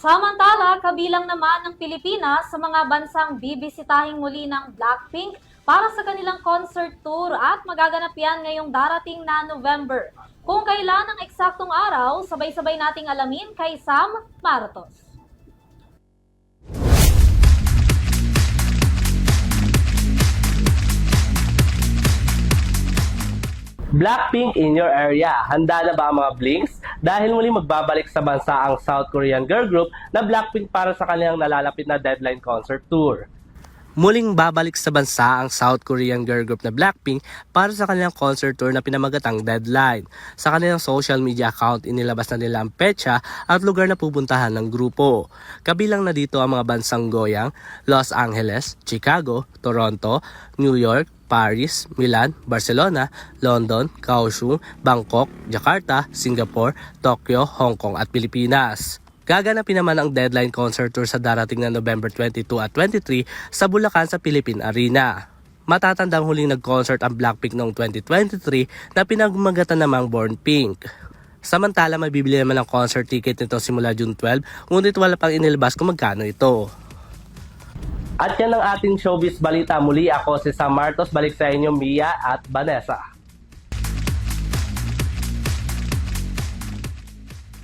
Samantala, kabilang naman ng Pilipinas sa mga bansang bibisitahing muli ng Blackpink para sa kanilang concert tour at magaganap yan ngayong darating na November. Kung kailan ang eksaktong araw, sabay-sabay nating alamin kay Sam Maratos. Blackpink in your area. Handa na ba ang mga blinks? Dahil muli magbabalik sa bansa ang South Korean girl group na Blackpink para sa kanilang nalalapit na deadline concert tour. Muling babalik sa bansa ang South Korean girl group na Blackpink para sa kanilang concert tour na pinamagatang Deadline. Sa kanilang social media account, inilabas na nila ang petsa at lugar na pupuntahan ng grupo. Kabilang na dito ang mga bansang goyang, Los Angeles, Chicago, Toronto, New York, Paris, Milan, Barcelona, London, Kaohsiung, Bangkok, Jakarta, Singapore, Tokyo, Hong Kong at Pilipinas. Gaganapin naman ang Deadline concert tour sa darating na November 22 at 23 sa Bulacan sa Philippine Arena. Matatandang huling nag-concert ang Blackpink noong 2023 na pinagmagatan namang Born Pink. Samantala, mabibili naman ang concert ticket nito simula June 12, ngunit wala pang inilabas kung magkano ito. At yan ang ating showbiz balita. Muli ako si Sam Martos. Balik sa inyo Mia at Vanessa.